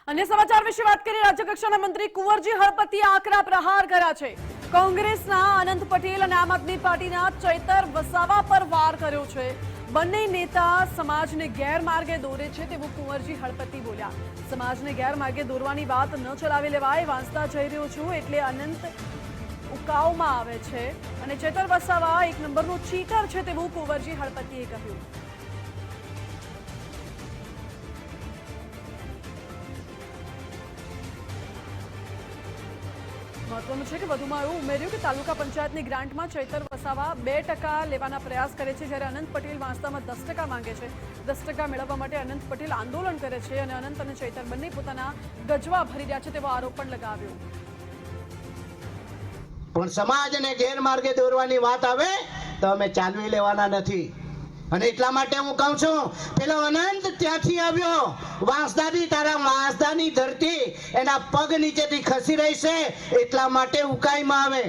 अन्य समाचार विषय बात करिए। राज्य कक्षाના મંત્રી કુંવરજી હળપતિએ આકરા પ્રહાર કર્યા છે। કોંગ્રેસના અનંત પટેલ અને આમ આદમી પાર્ટીના ચૈતર વસાવા પર વાર કર્યો છે। બંને નેતા સમાજને ગેરમાર્ગે દોરે છે તેવું કુંવરજી હળપતિ બોલ્યા। સમાજને ગેરમાર્ગે દોરવાની વાત ન ચલાવી લેવાય। વાંસદા જઈ રહ્યો છું એટલે અનંત ઉકાવમાં આવે છે અને ચૈતર વસાવા એક નંબરનો ચીટર છે તેવું કુંવરજી હળપતિએ કહ્યું। મહત્વનું છે કે વધુમાં એવું ઉમેર્યું કે તાલુકા પંચાયતની ગ્રાન્ટમાં ચૈતર વસાવા 2% લેવાના પ્રયાસ કરે છે, જ્યારે અનંત પટેલ વાંસદામાં 10% માંગે છે। 10% મેળવવા માટે અનંત પટેલ આંદોલન કરે છે અને અનંત અને ચૈતર બંને પોતાના ગજવા ભરી રહ્યા છે તેવો આરોપ પણ લગાવ્યો। પણ સમાજને ગેરમાર્ગે દોરવાની વાત આવે તો અમે ચાલવી લેવાના નથી અને એટલા માટે હું કહું છું, પેલો અનંત ત્યાંથી આવ્યો વાંસદાની, તારા વાંસદાની ધરતી એના પગ નીચેથી ખસી રહી છે એટલા માટે ઉકાઈમાં આવે।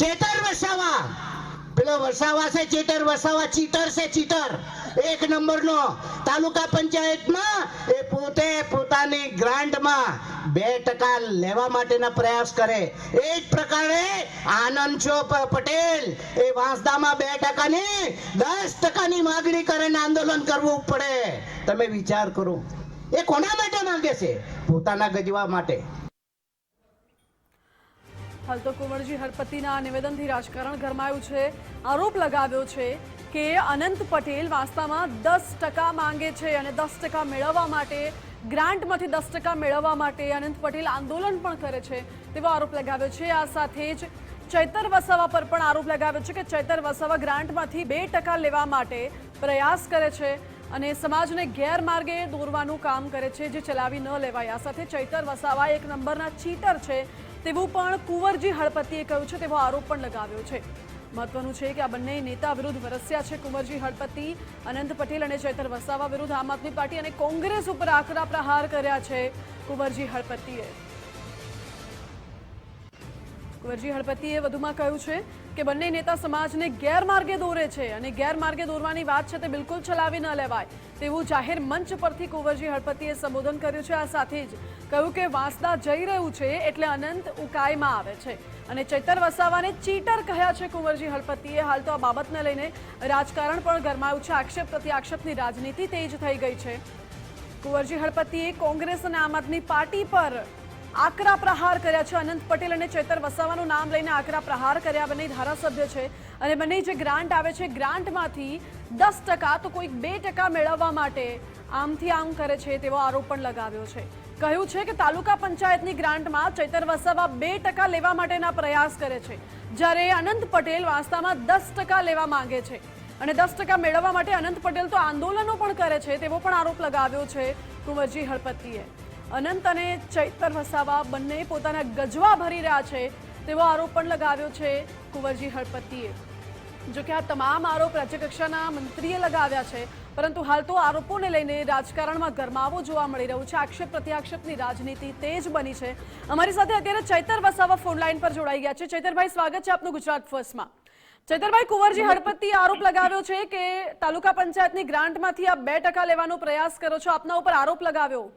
ચેતર વસાવા, પેલો વસાવા છે ચેતર વસાવા, ચીટર છે ચીટર, એક નંબરનો। તાલુકા પંચાયતમાં એ પોતે પોતાની ગ્રાન્ટમાં 2% લેવા માટેના પ્રયાસ કરે। એ જ પ્રકારે આનંદ પટેલ એ વાંસદામાં 2% ની 10% ની માંગણી કરે ને આંદોલન કરવું પડે। તમે વિચાર કરો, એ કોના માટે માંગે છે? પોતાના ગજવા માટે। હાલ તો કુંવરજી હળપતિના નિવેદનથી રાજકારણ ગરમાયું છે। આરોપ લગાવ્યો છે કે અનંત પટેલ વાસ્તવમાં 10% માંગે છે અને 10% મેળવવા માટે, ગ્રાન્ટમાંથી 10% મેળવવા માટે અનંત પટેલ આંદોલન પણ કરે છે તેવો આરોપ લગાવ્યો છે। આ સાથે જ ચૈતર વસાવા પર પણ આરોપ લગાવ્યો છે કે ચૈતર વસાવા ગ્રાન્ટમાંથી 2% લેવા માટે પ્રયાસ કરે છે અને સમાજને ગેરમાર્ગે દોરવાનું કામ કરે છે, જે ચલાવી ન લેવાય। આ સાથે ચૈતર વસાવા એક નંબરના ચીટર છે તેવું પણ કુંવરજી હળપતિએ કહ્યું છે તેવો આરોપ પણ લગાવ્યો છે। મહત્વનું છે કે આ બંને નેતા વિરુદ્ધ વરસ્યા છે કુંવરજી હળપતિ। અનંત પટેલ અને ચૈતર વસાવા વિરુદ્ધ આમ આદમી પાર્ટી અને કોંગ્રેસ ઉપર આકરા પ્રહાર કર્યા છે કુંવરજી હળપતિએ। કુંવરજી હળપતિએ વધુમાં કહ્યું છે કે બંને નેતા સમાજને ગેરમાર્ગે દોરે છે અને ગેરમાર્ગે દોરવાની વાત છે તે બિલકુલ ચલાવી ન લેવાય તેવું જાહેર મંચ પરથી કુંવરજી હળપતિએ સંબોધન કર્યું છે। આ સાથે જ કહ્યું કે વાંસદા જઈ રહ્યું છે એટલે અનંત ઉકાઈમાં આવે છે અને ચૈતર વસાવાને ચીટર કહ્યા છે કુંવરજી હળપતિએ। હાલ તો આ બાબતને લઈને રાજકારણ પણ ગરમાયું છે। આક્ષેપ પ્રતિ આક્ષેપની રાજનીતિ તેજ થઈ ગઈ છે। કુંવરજી હળપતિએ કોંગ્રેસ અને આમ આદમી પાર્ટી પર આકરા પ્રહાર કર્યા છે। અનંત પટેલ અને ચૈતર વસાવાનું નામ લઈને આકરા પ્રહાર કર્યા। બંને ધારાસભ્ય છે અને બંને જે ગ્રાન્ટ આવે છે ગ્રાન્ટમાંથી 10% તો કોઈક 2% મેળવવા માટે આમથી આમ કરે છે તેવો આરોપ પણ લગાવ્યો છે। કહ્યું છે કે તાલુકા પંચાયતની ગ્રાન્ટમાં ચૈતર વસાવા 2% લેવા માટેના પ્રયાસ કરે છે, જ્યારે અનંત પટેલ વાસ્તવમાં 10% લેવા માંગે છે અને 10% મેળવવા માટે અનંત પટેલ તો આંદોલનો પણ કરે છે તેવો પણ આરોપ લગાવ્યો છે કુંવરજી હળપતિએ। અનંત અને ચૈતર વસાવા બંને પોતાના ગજવા ભરી રહ્યા છે તેવો આરોપ પણ લગાવ્યો છે કુંવરજી હળપતિએ। જો કે આ તમામ આરોપ રાજ્યકક્ષાના મંત્રીએ લગાવ્યા છે, પરંતુ હાલ તો આરોપોને લઈને રાજકારણમાં ગરમાવો જોવા મળી રહ્યો છે। આક્ષેપ પ્રત્યાક્ષેપની રાજનીતિ તેજ બની છે। અમારી સાથે અત્યારે ચૈતર વસાવા ફોન લાઈન પર જોડાઈ ગયા છે। ચૈતરભાઈ, સ્વાગત છે આપનું ગુજરાત ફર્સ્ટમાં। ચૈતરભાઈ, કુંવરજી હળપતિએ આરોપ લગાવ્યો છે કે તાલુકા પંચાયતની ગ્રાન્ટમાંથી આપ 2% લેવાનો પ્રયાસ કરો છો, આપના ઉપર આરોપ લગાવ્યો।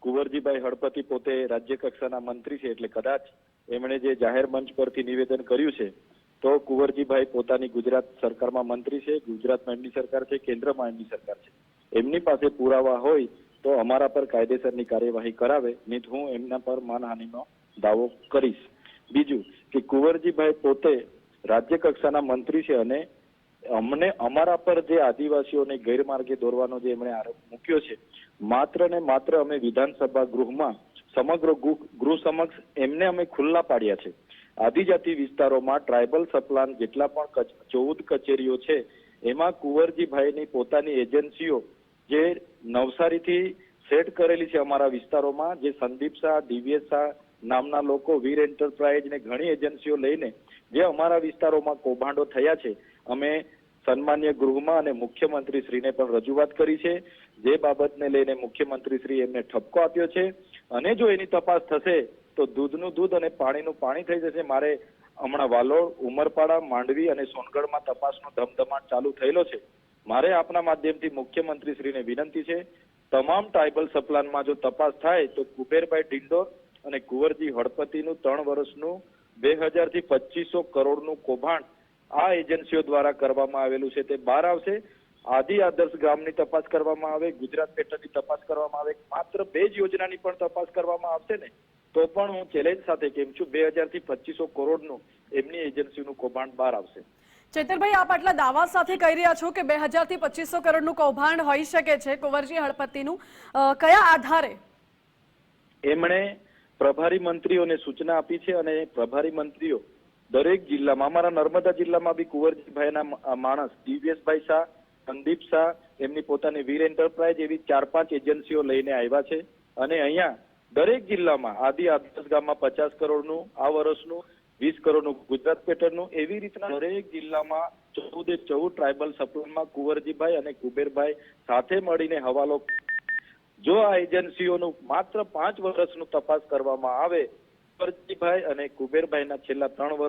કુંવરજીભાઈ હળપતિ પોતે રાજ્ય કક્ષાના મંત્રી છે એટલે કદાચ એમણે જે જાહેર મંચ પરથી નિવેદન કર્યું છે તો કુંવરજીભાઈ પોતાની ગુજરાત સરકારમાં મંત્રી છે, ગુજરાતમાં એમની સરકાર છે, કેન્દ્રમાં એમની સરકાર છે। એમની પાસે પુરાવા હોય તો અમારા પર કાયદેસરની કાર્યવાહી કરાવે, નહીં હું એમના પર માનહાનિનો દાવો કરીશ। બીજું કે કુંવરજીભાઈ પોતે રાજ્ય કક્ષાના મંત્રી છે અને અમને અમારા પર જે આદિવાસીઓને ગેરમાર્ગે દોરવાનો જે એમણે આરોપ મૂક્યો છે, માત્ર ને માત્ર અમે વિધાનસભા ગૃહમાં સમગ્ર ગૃહ સમક્ષ એમને અમે ખુલ્લા પાડ્યા છે। આદિજાતિ વિસ્તારોમાં ટ્રાયબલ સપ્લાન જેટલા પણ 14 કચેરીઓ છે એમાં કુંવરજીભાઈની પોતાની એજન્સીઓ જે નવસારીથી સેટ કરેલી છે અમારા વિસ્તારોમાં, જે સંદીપ શાહ, દિવ્યેશ શાહ નામના લોકો, વીર એન્ટરપ્રાઇઝ ને ઘણી એજન્સીઓ લઈને જે અમારા વિસ્તારોમાં કૌભાંડો થયા છે, અમે સન્માન્ય ગૃહમાં અને મુખ્યમંત્રી શ્રીને પણ રજૂઆત કરી છે। જે બાબતને લઈને મુખ્યમંત્રી શ્રી એમને ઠપકો આપ્યો છે અને જો એની તપાસ થશે તો દૂધનું દૂધ અને પાણીનું પાણી થઈ જશે। મારે હમણાં વાલોડ, ઉમરપાડા, માંડવી અને સોનગઢમાં તપાસનો ધમધમાટ ચાલુ થયેલો છે। મારે આપના માધ્યમથી મુખ્યમંત્રી શ્રીને વિનંતી છે તમામ ટ્રાયબલ સપ્લાનમાં જો તપાસ થાય તો કુબેરભાઈ ડિંડોર અને કુંવરજી હળપતિનું 3 વર્ષનું 2000 થી 2500 કરોડનું કૌભાંડ આ એજન્સીઓ દ્વારા કરવામાં આવેલું છે તે બહાર આવશે. આદિ આદર્શ ગ્રામની તપાસ કરવામાં આવે, ગુજરાત પેટર્નની તપાસ કરવામાં આવે, માત્ર 2 જ યોજનાની પણ તપાસ કરવામાં આવશે ને તો પણ હું ચેલેન્જ સાથે કેમ છું 2000 થી 2500 કરોડનું એમની એજન્સીનું કૌભાંડ બહાર આવશે. ચૈતરભાઈ, આપ આટલા દાવા સાથે કહી રહ્યા છો કે 2000 થી 2500 કરોડનું કૌભાંડ હોઈ શકે છે કુંવરજી હળપતિનું, કયા આધારે? એમણે પ્રભારી મંત્રીઓને સૂચના આપી છે અને પ્રભારી મંત્રીઓ દરેક જિલ્લામાં, અમારા નર્મદા જિલ્લામાં બી કુંવરજીભાઈના માણસ દિવ્યેશભાઈ શાહ, સંદીપ શાહ, એમની પોતાની વીર એન્ટરપ્રાઇઝ એવી 4-5 એજન્સીઓ લઈને આવ્યા છે અને અહીંયા દરેક જિલ્લામાં આદિ આદર્શ ગામમાં 50 કરોડનું આ વર્ષનું, 20 કરોડનું ગુજરાત પેટર્નનું, એવી રીતના દરેક જિલ્લામાં 14 ટ્રાયબલ સપ્લાયમાં કુંવરજીભાઈ અને કુબેરભાઈ સાથે મળીને હવાલો. જો આ એજન્સીઓનું માત્ર 5 વર્ષનું તપાસ કરવામાં આવે, કુંવરજીભાઈ અને કુબેરભાઈના છેલ્લા 3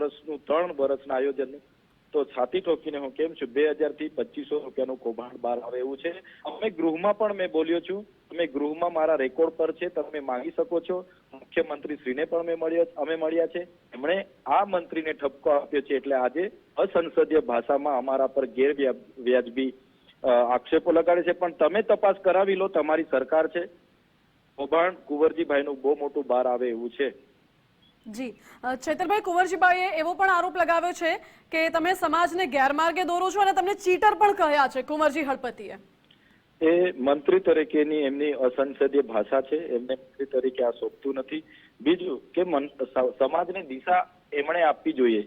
વર્ષના આયોજનનું, તો છાતી ઠોકીને હું કેમ છું 2000 થી 2500 રૂપિયાનું કૌભાંડ બહાર આવે એવું છે. અમે ગૃહમાં પણ મેં બોલ્યો છું, અમે ગૃહમાં મારા રેકોર્ડ પર છે, તમે માંગી શકો છો. મુખ્યમંત્રી શ્રીને પણ અમે મળ્યા છે, એમણે આ મંત્રીને ઠપકો આપ્યો છે. એટલે આજે અસંસદીય ભાષામાં અમારા પર ગેરવ્યાજબી આક્ષેપો લગાડે છે. પણ તમે તપાસ કરાવી લો, તમારી સરકાર છે. કૌભાંડ કુંવરજીભાઈનું બહુ મોટું બહાર આવે એવું છે. જી ચૈતરભાઈ, કુંવરજીભાઈએ એવો પણ આરોપ લગાવ્યો છે કે તમે સમાજને ગેરમાર્ગે દોરો છો અને તમને ચીટર પણ કહ્યા છે કુંવરજી હળપતિએ. એ મંત્રી તરીકેની એમની અસંસદીય ભાષા છે, એમને મંત્રી તરીકે આ શોભતું નથી. બીજું કે સમાજને દિશા એમણે આપવી જોઈએ,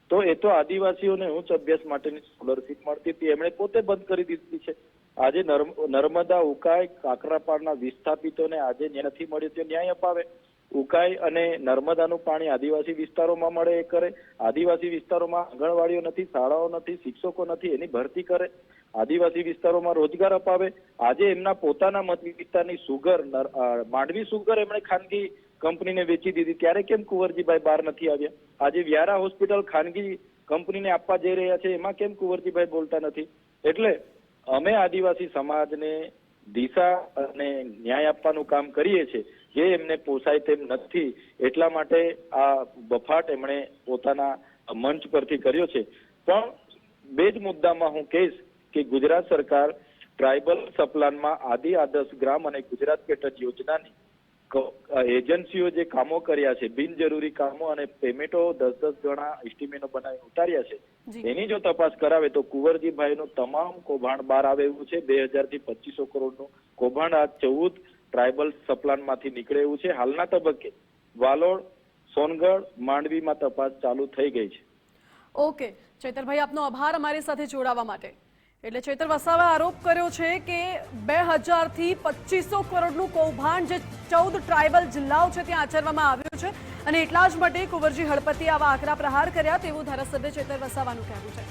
તો એ તો આદિવાસીઓને ઉચ્ચ અભ્યાસ માટેની સ્કોલરશીપ મળતી હતી, એમણે પોતે બંધ કરી દીધી છે. આજે નર્મદા, ઉકાઈ, કાકરાપાડના વિસ્થાપિતોને આજે નથી મળ્યું તે ન્યાય અપાવે. ઉકાઈ અને નર્મદાનું પાણી આદિવાસી વિસ્તારોમાં મળે એ કરે. આદિવાસી વિસ્તારોમાં આંગણવાડીઓ નથી, શાળાઓ નથી, શિક્ષકો નથી, એની ભરતી કરે. આદિવાસી વિસ્તારોમાં રોજગાર અપાવે. આજે એમના પોતાના મત વિસ્તારની સુગર, માંડવી સુગર એમણે ખાનગી કંપનીને વેચી દીધી, ત્યારે કેમ કુંવરજીભાઈ બહાર નથી આવ્યા? આજે વ્યારા હોસ્પિટલ ખાનગી કંપનીને આપવા જઈ રહ્યા છે, એમાં કેમ કુંવરજીભાઈ બોલતા નથી? એટલે અમે આદિવાસી સમાજને દિશા અને ન્યાય આપવાનું કામ કરીએ છીએ, જે એમને પોસાય તેમ નથી. એટલા માટે આ બફાટ એમણે પોતાના મંચ પરથી કર્યો છે. પણ 2 જ મુદ્દામાં હું કહીશ કે ગુજરાત સરકાર ટ્રાયબલ સપ્લાનમાં આદિ આદર્શ ગ્રામ અને ગુજરાત પેટર્ન યોજનાની એજન્સીઓ જે કામો કર્યા છે, બિનજરૂરી કામો અને પેમેન્ટો 10 ગણા એસ્ટિમેટો બનાવી ઉતાર્યા છે, એની જો તપાસ કરાવે તો કુંવરજીભાઈનું તમામ કૌભાંડ બહાર આવે એવું છે. 2000 થી 2500 કરોડનું કૌભાંડ આ 14 ટ્રાયબલ સપ્લાનમાંથી નીકળે એવું છે. હાલના તબક્કે વાલોડ, સોનગઢ, માંડવીમાં તપાસ ચાલુ થઈ ગઈ છે. ઓકે ચૈતરભાઈ, આપનો આભાર અમારી સાથે જોડાવા માટે. એટલે ચૈતર વસાવાએ આરોપ કર્યો છે કે 2000 થી 2500 કરોડનું કૌભાંડ જે 14 ટ્રાયબલ જિલ્લાઓ છે ત્યાં આચરવામાં આવ્યું છે અને એટલા જ માટે કુંવરજી હળપતિએ આવા આકરા પ્રહાર કર્યા તેવું ધારાસભ્ય ચૈતર વસાવાનું કહેવું છે.